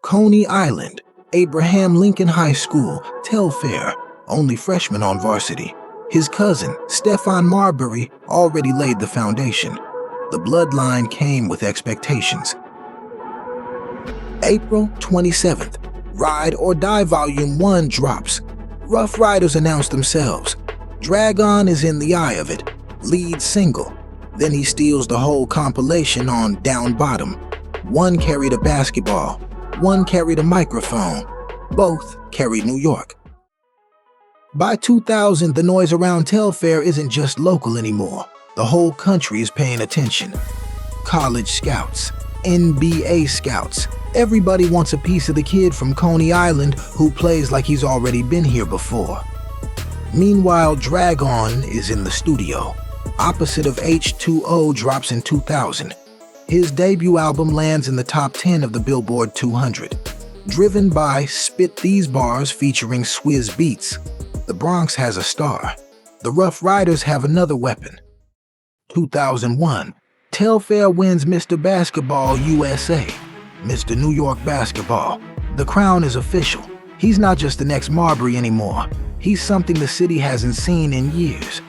Coney Island, Abraham Lincoln High School, Telfair, only freshman on varsity. His cousin, Stefan Marbury, already laid the foundation. The bloodline came with expectations. April 27th, Ride or Die Volume 1 drops. Rough Riders announce themselves. Drag-On is in the eye of it, lead single. Then he steals the whole compilation on Down Bottom. One carried a basketball, one carried a microphone. Both carried New York. By 2000, the noise around Telfair isn't just local anymore. The whole country is paying attention. College scouts, NBA scouts. Everybody wants a piece of the kid from Coney Island who plays like he's already been here before. Meanwhile, Drag-On is in the studio. Opposite of H2O drops in 2000. His debut album lands in the top 10 of the Billboard 200. Driven by Spit These Bars featuring Swizz Beatz. The Bronx has a star. The Rough Riders have another weapon. 2001, Telfair wins Mr. Basketball USA, Mr. New York Basketball. The crown is official. He's not just the next Marbury anymore. He's something the city hasn't seen in years.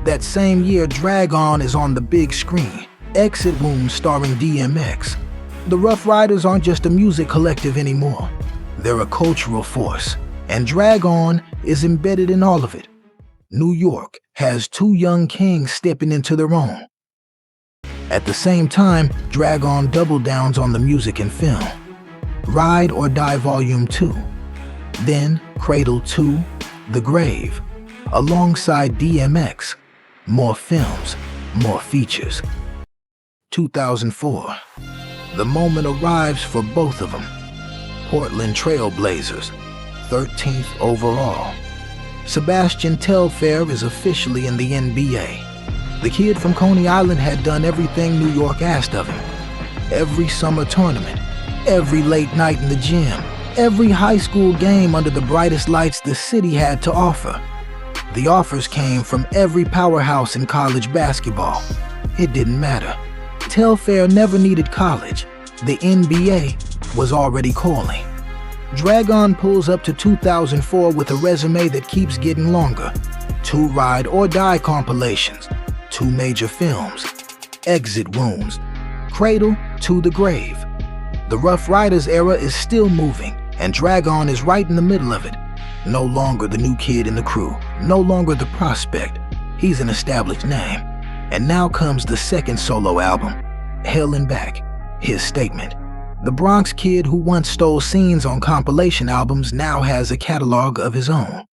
That same year, Drag-On is on the big screen. Exit Wounds starring DMX. The Rough Riders aren't just a music collective anymore. They're a cultural force, and Drag-On is embedded in all of it. New York has two young kings stepping into their own. At the same time, Drag-On double downs on the music and film. Ride or Die Volume 2. Then Cradle 2, The Grave. Alongside DMX. More films, more features. 2004. The moment arrives for both of them. Portland Trail Blazers, 13th overall. Sebastian Telfair is officially in the NBA. The kid from Coney Island had done everything New York asked of him. Every summer tournament, every late night in the gym, every high school game under the brightest lights the city had to offer. The offers came from every powerhouse in college basketball. It didn't matter. Telfair never needed college. The NBA was already calling. Drag-On pulls up to 2004 with a resume that keeps getting longer. 2 Ride or Die compilations, 2 major films, Exit Wounds, Cradle to the Grave. The Rough Riders era is still moving, and Drag-On is right in the middle of it. No longer the new kid in the crew, no longer the prospect. He's an established name. And now comes the second solo album, Hell and Back, his statement. The Bronx kid who once stole scenes on compilation albums now has a catalog of his own.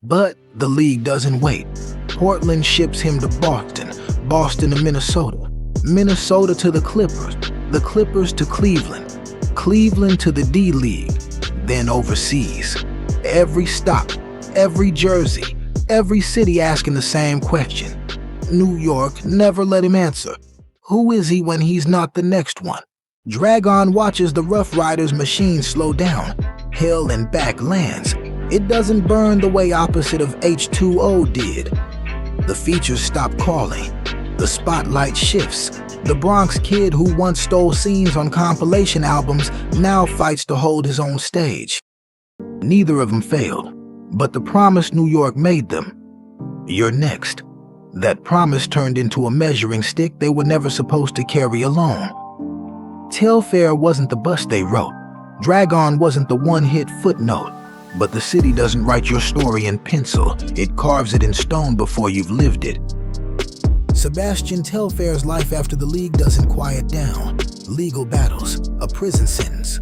But the league doesn't wait. Portland ships him to Boston, Boston to Minnesota, Minnesota to the Clippers to Cleveland, Cleveland to the D-League, then overseas. Every stop, every jersey, every city asking the same question. New York never let him answer. Who is he when he's not the next one? Drag-On watches the Rough Riders machine slow down. Hell and Back lands. It doesn't burn the way Opposite of H2O did. The features stop calling. The spotlight shifts. The Bronx kid who once stole scenes on compilation albums now fights to hold his own stage. Neither of them failed, but the promise New York made them, you're next. That promise turned into a measuring stick they were never supposed to carry alone. Telfair wasn't the bust they wrote. Drag-On wasn't the one-hit footnote. But the city doesn't write your story in pencil. It carves it in stone before you've lived it. Sebastian Telfair's life after the league doesn't quiet down. Legal battles, a prison sentence.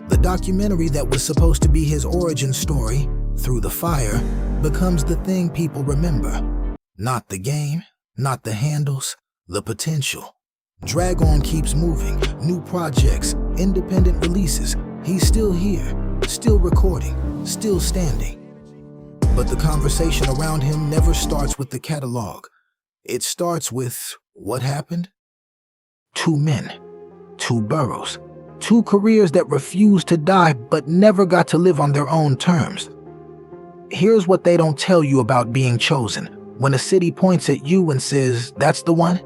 The documentary that was supposed to be his origin story, Through the Fire, becomes the thing people remember. Not the game, not the handles, the potential. Drag-On keeps moving, new projects, independent releases. He's still here, still recording, still standing. But the conversation around him never starts with the catalog. It starts with what happened? 2 men, 2 boroughs, 2 careers that refused to die but never got to live on their own terms. Here's what they don't tell you about being chosen. When a city points at you and says, "That's the one,"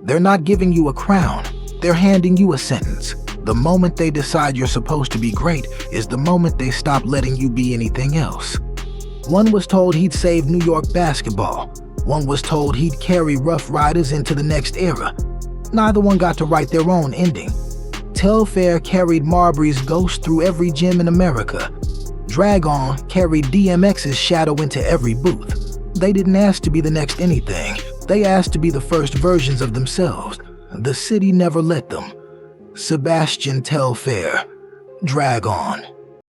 they're not giving you a crown. They're handing you a sentence. The moment they decide you're supposed to be great is the moment they stop letting you be anything else. One was told he'd save New York basketball. One was told he'd carry Rough Riders into the next era. Neither one got to write their own ending. Telfair carried Marbury's ghost through every gym in America. Drag-On carried DMX's shadow into every booth. They didn't ask to be the next anything. They asked to be the first versions of themselves. The city never let them. Sebastian Telfair, Drag-On.